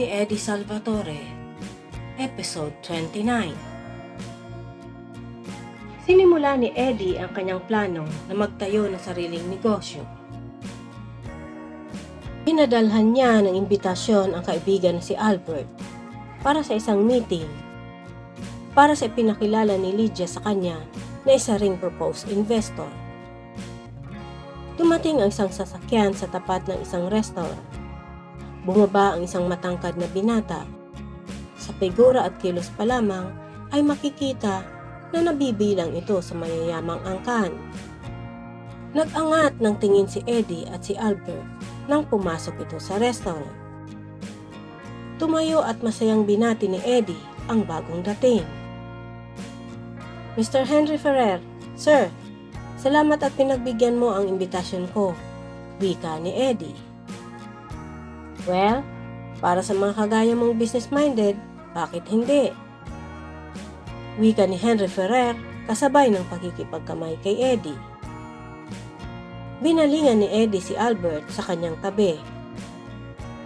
ni Eddie Salvatore, Episode 29. Sinimula ni Eddie ang kanyang plano na magtayo ng sariling negosyo. Pinadalhan niya ng imbitasyon ang kaibigan na si Albert para sa isang meeting para sa ipinakilala ni Lydia sa kanya na isa ring proposed investor. Dumating ang isang sasakyan sa tapat ng isang restaurant. Bumaba ang isang matangkad na binata. Sa figura at kilos pa lamang ay makikita na nabibilang ito sa mayayamang angkan. Nag-angat ng tingin si Eddie at si Albert nang pumasok ito sa restaurant. Tumayo at masayang binati ni Eddie ang bagong dating. Mr. Henry Ferrer, Sir, salamat at pinagbigyan mo ang imbitasyon ko, wika ni Eddie. Well, para sa mga kagaya mong business-minded, bakit hindi? Wika ni Henry Ferrer kasabay ng pagkikipagkamay kay Eddie. Binalingan ni Eddie si Albert sa kanyang tabi.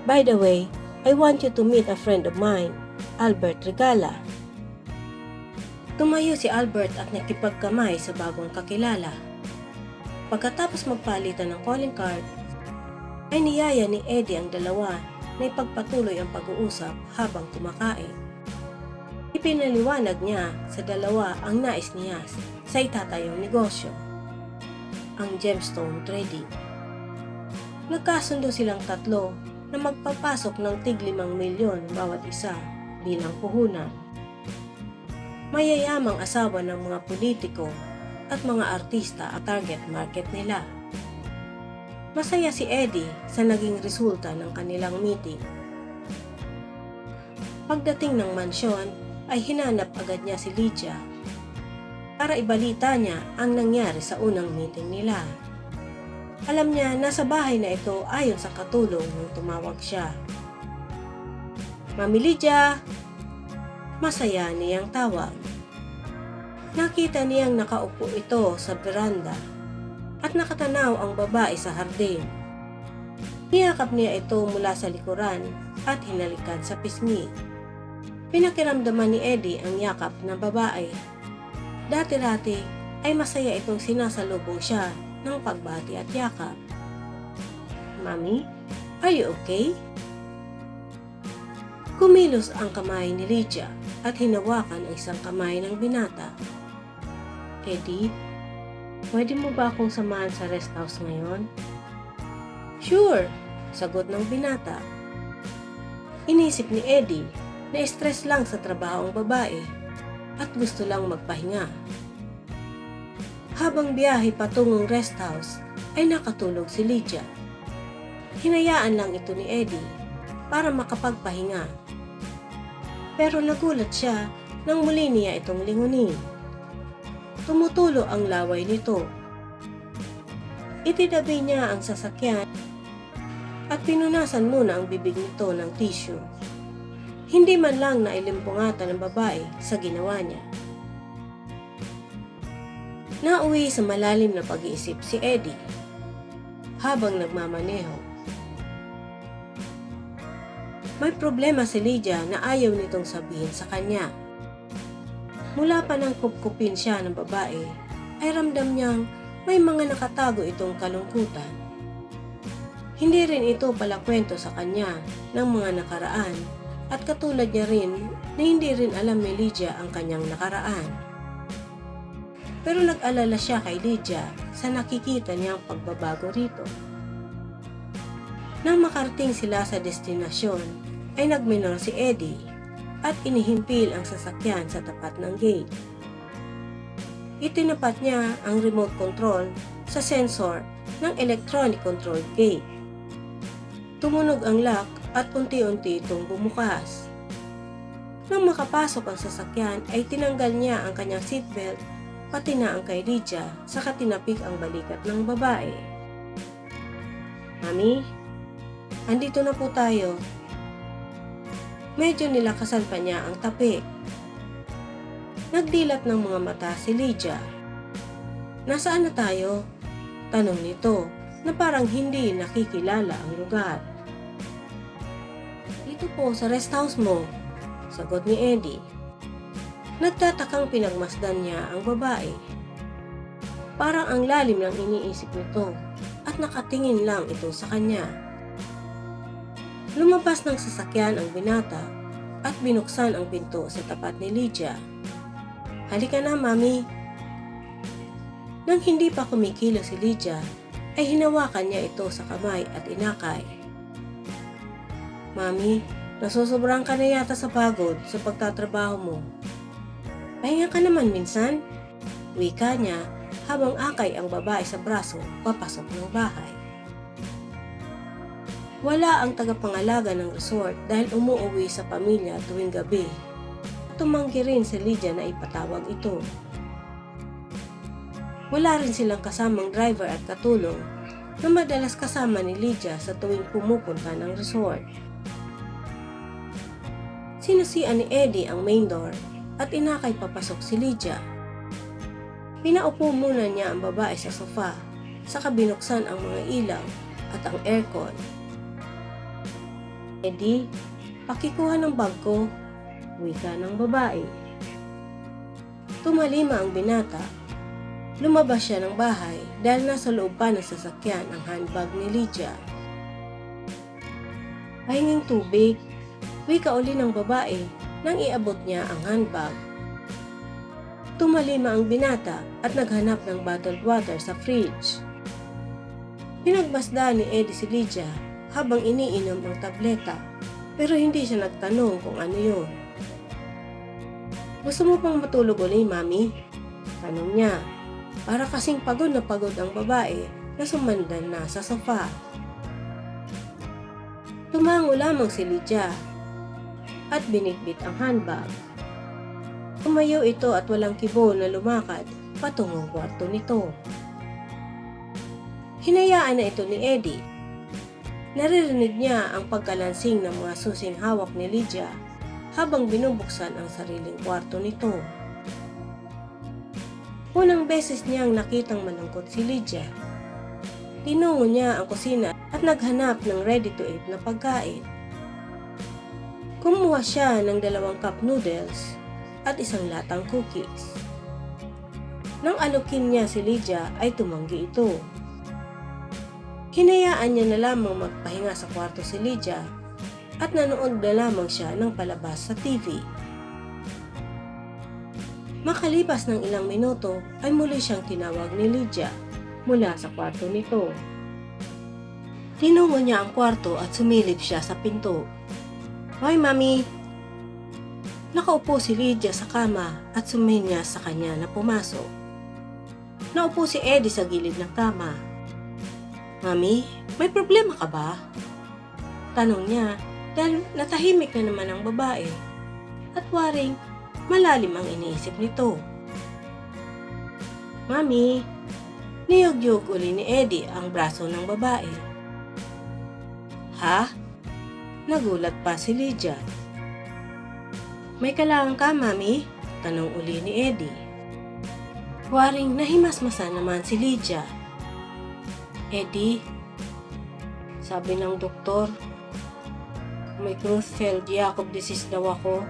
By the way, I want you to meet a friend of mine, Albert Regala. Tumayo si Albert at nakipagkamay sa bagong kakilala. Pagkatapos magpalitan ng calling card, ay niyaya ni Eddie ang dalawa na ipagpatuloy ang pag-uusap habang kumakain. Ipinaliwanag niya sa dalawa ang nais niya sa itatayong negosyo, ang gemstone trading. Nagkasundo silang tatlo na magpapasok ng tig 5 milyon bawat isa bilang puhunan. Mayayamang asawa ng mga politiko at mga artista ang target market nila. Masaya si Eddie sa naging resulta ng kanilang meeting. Pagdating ng mansyon ay hinanap agad niya si Lydia para ibalita niya ang nangyari sa unang meeting nila. Alam niya na sa bahay na ito ayon sa katulong nung tumawag siya. Mami Lydia! Masaya niyang tawag. Nakita niyang nakaupo ito sa veranda at nakatanaw ang babae sa hardin. Niyakap niya ito mula sa likuran at hinalikan sa pisngi. Pinakiramdaman ni Eddie ang yakap ng babae. Dati-dati ay masaya itong sinasalubong siya ng pagbati at yakap. Mami, are you okay? Kumilos ang kamay ni Lydia at hinawakan ang isang kamay ng binata. Eddie, pwede mo ba akong samahan sa rest house ngayon? Sure, sagot ng binata. Inisip ni Eddie na stress lang sa trabaho ang babae at gusto lang magpahinga. Habang biyahe patungong rest house ay nakatulog si Lydia. Hinayaan lang ito ni Eddie para makapagpahinga. Pero nagulat siya nang muli niya itong lingunin. Tumutulo ang laway nito. Itinabi niya ang sasakyan at pinunasan muna ang bibig nito ng tissue. Hindi man lang nailimpungatan ng babae sa ginawa niya. Nauwi sa malalim na pag-iisip si Eddie habang nagmamaneho. May problema si Lydia na ayaw nitong sabihin sa kanya. Mula pa nang kupkupin siya ng babae, ay ramdam niyang may mga nakatago itong kalungkutan. Hindi rin ito pala kwento sa kanya ng mga nakaraan at katulad niya rin na hindi rin alam ni Lydia ang kanyang nakaraan. Pero nag-alala siya kay Lydia sa nakikita niyang pagbabago rito. Nang makarating sila sa destinasyon, ay nagminor si Eddie at inihimpil ang sasakyan sa tapat ng gate. Itinapat niya ang remote control sa sensor ng electronic control gate. Tumunog ang lock at unti-unti itong bumukas. Nang makapasok ang sasakyan ay tinanggal niya ang kanyang seatbelt pati na ang kay Lydia saka tinapik ang balikat ng babae. Mami, andito na po tayo. Medyo nilakasan pa niya ang tapik. Nagdilat ng mga mata si Lydia. Nasaan na tayo? Tanong nito na parang hindi nakikilala ang lugar. Dito po sa rest house mo, sagot ni Eddie. Nagtatakang pinagmasdan niya ang babae. Parang ang lalim ng iniisip nito at nakatingin lang ito sa kanya. Lumabas ng sasakyan ang binata at binuksan ang pinto sa tapat ni Lydia. Halika na, Mami. Nang hindi pa kumikilos si Lydia, ay hinawakan niya ito sa kamay at inakay. Mami, nasusobrang ka na yata sa pagod sa pagtatrabaho mo. Pahinga ka naman minsan, wika niya habang akay ang babae sa braso papasok ng bahay. Wala ang tagapangalaga ng resort dahil umuuwi sa pamilya tuwing gabi. Tumanggi rin si Lydia na ipatawag ito. Wala rin silang kasamang driver at katulong na madalas kasama ni Lydia sa tuwing pumupunta ng resort. Sinusian ni Eddie ang main door at inakay papasok si Lydia. Pinaupo muna niya ang babae sa sofa, saka binuksan ang mga ilaw at ang aircon. Eddie, pakikuha ng bag ko, wika ng babae. Tumalima ang binata. Lumabas siya ng bahay dahil nasa loob pa ng sasakyan ang handbag ni Lydia. Pahinging tubig, wika uli ng babae nang iabot niya ang handbag. Tumalima ang binata at naghanap ng bottled water sa fridge. Pinagbasdaan ni Eddie si Lydia habang iniinom ang tableta, pero hindi siya nagtanong kung ano yun. Gusto mo pang matulog uli, Mami? Tanong niya, para kasing pagod na pagod ang babae na sumandan na sa sofa. Tumango lamang si Lydia at binitbit ang handbag. Umayaw ito at walang kibo na lumakad patungong kwarto nito. Hinayaan na ito ni Eddie. Naririnig niya ang pagkalansing ng mga susing hawak ni Lydia habang binubuksan ang sariling kwarto nito. Unang beses niyang nakitang malungkot si Lydia. Tinungo niya ang kusina at naghanap ng ready-to-eat na pagkain. Kumuha siya ng 2 cup noodles at 1 latang cookies. Nang alukin niya si Lydia ay tumanggi ito. Hinayaan niya na lamang magpahinga sa kwarto si Lydia at nanood na lamang siya ng palabas sa TV. Makalipas ng ilang minuto ay muli siyang tinawag ni Lydia mula sa kwarto nito. Tinungo niya ang kwarto at sumilip siya sa pinto. Hoy, Mami! Nakaupo si Lydia sa kama at sumenyas sa kanya na pumasok. Naupo si Eddie sa gilid ng kama. Mami, may problema ka ba? Tanong niya dahil natahimik na naman ang babae at waring malalim ang iniisip nito. Mami, niyog-yog uli ni Eddie ang braso ng babae. Ha? Nagulat pa si Lydia. May kailangan ka, Mami? Tanong uli ni Eddie. Waring nahimasmasan naman si Lydia. Eddie, sabi ng doktor, may Creutzfeldt-Jakob disease daw ako.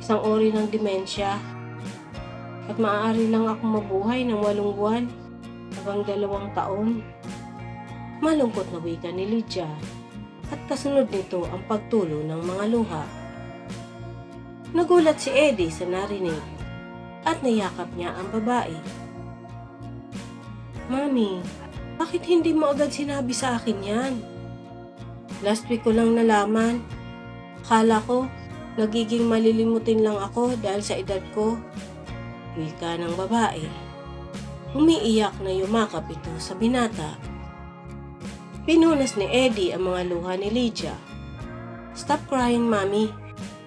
Isang uri ng demensya. At maaari lang akong mabuhay ng 8 buwan hanggang 2 taon. Malungkot na wika ni Lydia at kasunod nito ang pagtulo ng mga luha. Nagulat si Eddie sa narinig at niyakap niya ang babae. Mami, bakit hindi mo agad sinabi sa akin yan? Last week ko lang nalaman. Akala ko, nagiging malilimutin lang ako dahil sa edad ko. Wika ng babae. Umiiyak na yumakap ito sa binata. Pinunas ni Eddie ang mga luha ni Lydia. Stop crying, Mami.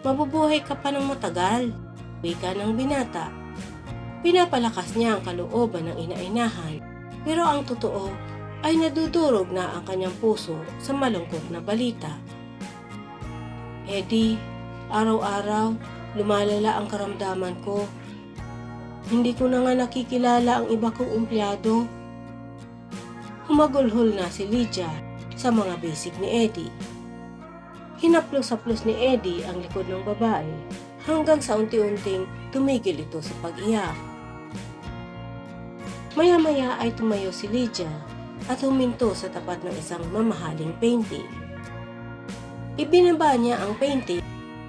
Mabubuhay ka pa ng matagal. Wika ng binata. Pinapalakas niya ang kalooban ng ina-inahan. Pero ang totoo ay nadudurog na ang kanyang puso sa malungkot na balita. Eddie, araw-araw lumalala ang karamdaman ko. Hindi ko na nga nakikilala ang iba kong empleyado. Humagulhol na si Lydia sa mga basic ni Eddie. Hinaplos-haplos ni Eddie ang likod ng babae hanggang sa unti-unting tumigil ito sa pag-iyak. Maya-maya ay tumayo si Lydia at huminto sa tapat ng isang mamahaling painting. Ibinaba niya ang painting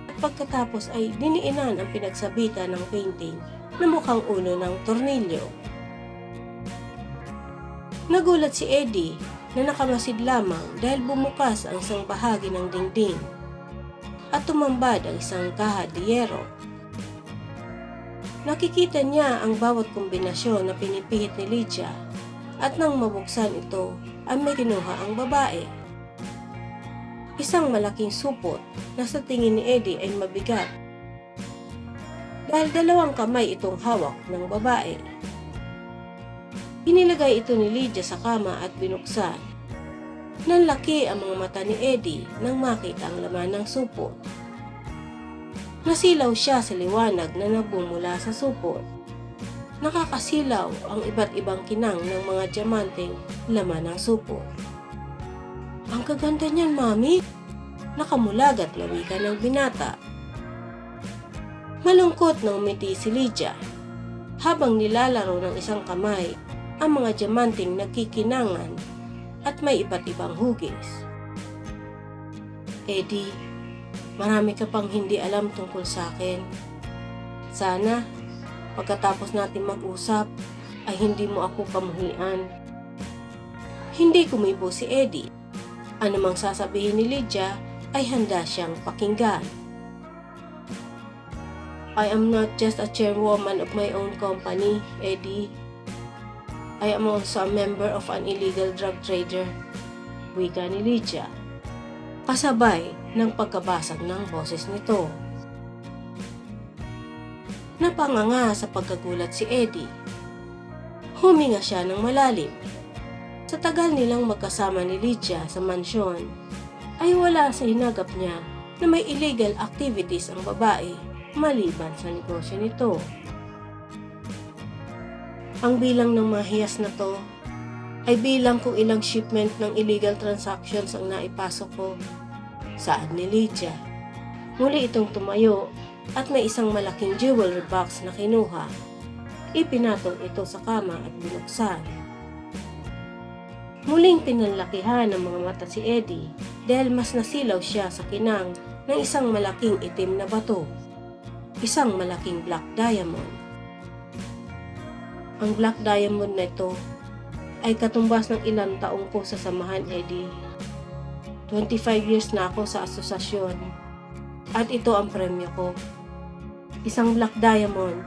at pagkatapos ay diniinan ang pinagsabitan ng painting na mukhang ulo ng tornilyo. Nagulat si Eddie na nakamasid lamang dahil bumukas ang isang bahagi ng dingding at tumambad ang isang kaha de yero. Nakikita niya ang bawat kombinasyon na pinipihit ni Lydia at nang mabuksan ito ay may kinuha ang babae. Isang malaking supot na sa tingin ni Eddie ay mabigat dahil 2 kamay itong hawak ng babae. Inilagay ito ni Lydia sa kama at binuksan. Nanlaki ang mga mata ni Eddie nang makita ang laman ng supot. Nasilaw siya sa liwanag na nabumula sa supot. Nakakasilaw ang iba't ibang kinang ng mga diamanteng laman ng supot. "Ang kaganda niyan, Mami!" Nakamulag at lawigan ng binata. Malungkot na umiti si Lydia habang nilalaro ng isang kamay ang mga diamanteng nagkikinangan at may iba't ibang hugis. "Eddie, marami ka pang hindi alam tungkol sa akin. Sana, pagkatapos natin mag-usap, ay hindi mo ako kamuhian." Hindi kumibo si Eddie. Anumang sasabihin ni Lydia ay handa siyang pakinggan. "I am not just a chairwoman of my own company, Eddie. I am also a member of an illegal drug trader," wika ni Lydia, kasabay ng pagkabasag ng boses nito. Napanganga sa pagkagulat si Eddie. Huminga siya ng malalim. Sa tagal nilang magkasama ni Lydia sa mansyon, ay wala sa hinagap niya na may illegal activities ang babae maliban sa negosyo nito. Ang bilang ng mga hiyas na to ay bilang kung ilang shipment ng illegal transactions ang naipasok ko, saad ni Lydia. Muli itong tumayo at may isang malaking jewelry box na kinuha. Ipinatong ito sa kama at binuksan. Muling pinanlakihan ng mga mata si Eddie dahil mas nasilaw siya sa kinang ng isang malaking itim na bato. Isang malaking black diamond. Ang black diamond na ito ay katumbas ng ilang taong ko sa samahan, Eddie. 25 years na ako sa asosasyon at ito ang premyo ko. Isang black diamond,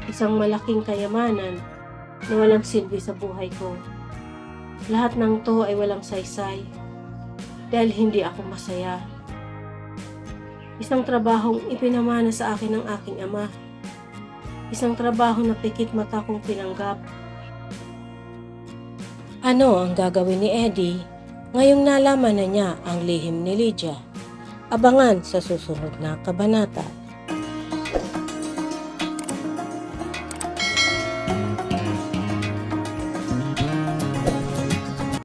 isang malaking kayamanan na walang silbi sa buhay ko. Lahat ng to ay walang saysay dahil hindi ako masaya. Isang trabahong ipinamana sa akin ng aking ama. Isang trabaho na pikit mata kong pinanggap. Ano ang gagawin ni Eddie ngayong nalaman na niya ang lihim ni Lydia? Abangan sa susunod na kabanata.